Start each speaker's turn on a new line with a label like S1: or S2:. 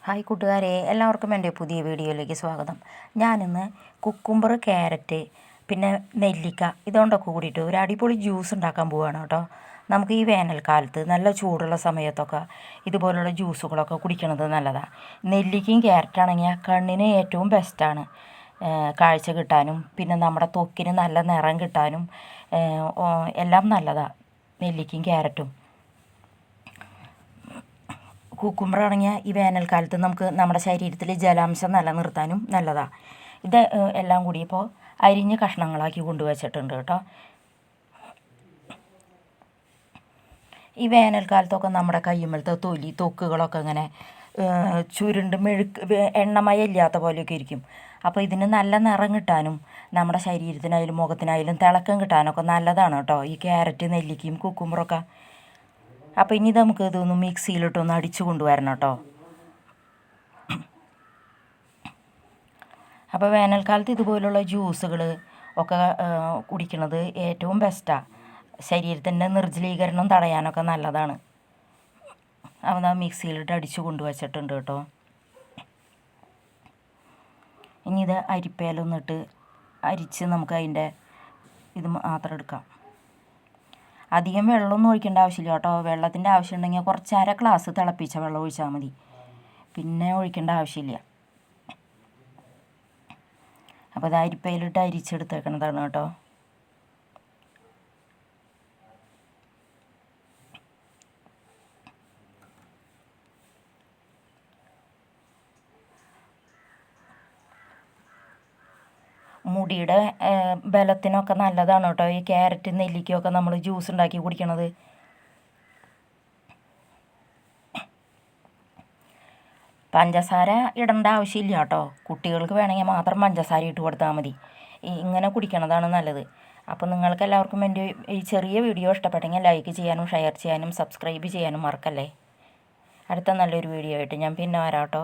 S1: Hi കൂട്ടുകാരെ, എല്ലാവർക്കും എൻ്റെ പുതിയ വീഡിയോയിലേക്ക് സ്വാഗതം. ഞാനിന്ന് കുക്കുംബർ, ക്യാരറ്റ്, പിന്നെ നെല്ലിക്ക ഇതുകൊണ്ടൊക്കെ കൂടിയിട്ട് ഒരു അടിപൊളി ജ്യൂസ് ഉണ്ടാക്കാൻ പോവുകയാണ് കേട്ടോ. നമുക്ക് ഈ വേനൽക്കാലത്ത് നല്ല ചൂടുള്ള സമയത്തൊക്കെ ഇതുപോലുള്ള ജ്യൂസുകളൊക്കെ കുടിക്കുന്നത് നല്ലതാണ്. നെല്ലിക്കയും ക്യാരറ്റാണെങ്കിൽ കണ്ണിന് ഏറ്റവും ബെസ്റ്റാണ്, കാഴ്ച കിട്ടാനും പിന്നെ നമ്മുടെ ത്വക്കിന് നല്ല നിറം കിട്ടാനും എല്ലാം നല്ലതാണ് നെല്ലിക്കയും ക്യാരറ്റും. കുക്കുംബറാണെങ്കിൽ ഈ വേനൽക്കാലത്ത് നമുക്ക് നമ്മുടെ ശരീരത്തിൽ ജലാംശം നിലനിർത്താനും നല്ലതാണ്. ഇത് എല്ലാം കൂടി ഇപ്പോൾ അരിഞ്ഞ് കഷ്ണങ്ങളാക്കി കൊണ്ടുവച്ചിട്ടുണ്ട് കേട്ടോ. ഈ വേനൽക്കാലത്തൊക്കെ നമ്മുടെ കയ്യുമ്മലത്തെ ത്വക്കുകളൊക്കെ ഇങ്ങനെ ചുരുണ്ട് എണ്ണമയം ഇല്ലാത്ത പോലെയൊക്കെ ഇരിക്കും. അപ്പോൾ ഇതിന് നല്ല നിറം കിട്ടാനും നമ്മുടെ ശരീരത്തിനായാലും മുഖത്തിനായാലും തിളക്കം കിട്ടാനൊക്കെ നല്ലതാണ് കേട്ടോ ഈ ക്യാരറ്റ്, നെല്ലിക്കയും കുക്കുംബറൊക്കെ. അപ്പോൾ ഇനി നമുക്ക് ഇതൊന്ന് മിക്സിയിലിട്ടൊന്ന് അടിച്ചു കൊണ്ടുവരണം കേട്ടോ. അപ്പോൾ വേനൽക്കാലത്ത് ഇതുപോലുള്ള ജ്യൂസുകൾ ഒക്കെ കുടിക്കുന്നത് ഏറ്റവും ബെസ്റ്റാണ്. ശരീരത്തിൻ്റെ നിർജ്ജലീകരണം തടയാനൊക്കെ നല്ലതാണ്. അപ്പോൾ ആ മിക്സിയിലിട്ട് അടിച്ചു കൊണ്ടുവച്ചിട്ടുണ്ട് കേട്ടോ. ഇനി ഇത് അരിപ്പയിലൊന്നിട്ട് അരിച്ച് നമുക്ക് അതിൻ്റെ ഇത് മാത്രം എടുക്കാം. അധികം വെള്ളമൊന്നും ഒഴിക്കേണ്ട ആവശ്യമില്ല കേട്ടോ. വെള്ളത്തിൻ്റെ ആവശ്യം ഉണ്ടെങ്കിൽ കുറച്ച് അര ഗ്ലാസ് തിളപ്പിച്ച വെള്ളം ഒഴിച്ചാൽ മതി, പിന്നെ ഒഴിക്കേണ്ട ആവശ്യമില്ല. അപ്പോൾ ഇത് അരിപ്പയിലിട്ട് അരിച്ചെടുത്തേക്കണതാണ് കേട്ടോ. മുടിയുടെ ബലത്തിനൊക്കെ നല്ലതാണ് കേട്ടോ ഈ ക്യാരറ്റ്, നെല്ലിക്കയൊക്കെ നമ്മൾ ജ്യൂസ് ഉണ്ടാക്കി കുടിക്കണത്. പഞ്ചസാര ഇടേണ്ട ആവശ്യമില്ല കേട്ടോ. കുട്ടികൾക്ക് വേണമെങ്കിൽ മാത്രം പഞ്ചസാര ഇട്ട് കൊടുത്താൽ മതി. ഇങ്ങനെ കുടിക്കണതാണ് നല്ലത്. അപ്പോൾ നിങ്ങൾക്ക് എല്ലാവർക്കും എൻ്റെ ഈ ചെറിയ വീഡിയോ ഇഷ്ടപ്പെട്ടെങ്കിൽ ലൈക്ക് ചെയ്യാനും ഷെയർ ചെയ്യാനും സബ്സ്ക്രൈബ് ചെയ്യാനും മറക്കല്ലേ. അടുത്ത നല്ലൊരു വീഡിയോ ആയിട്ട് ഞാൻ പിന്നെ വരാം കേട്ടോ.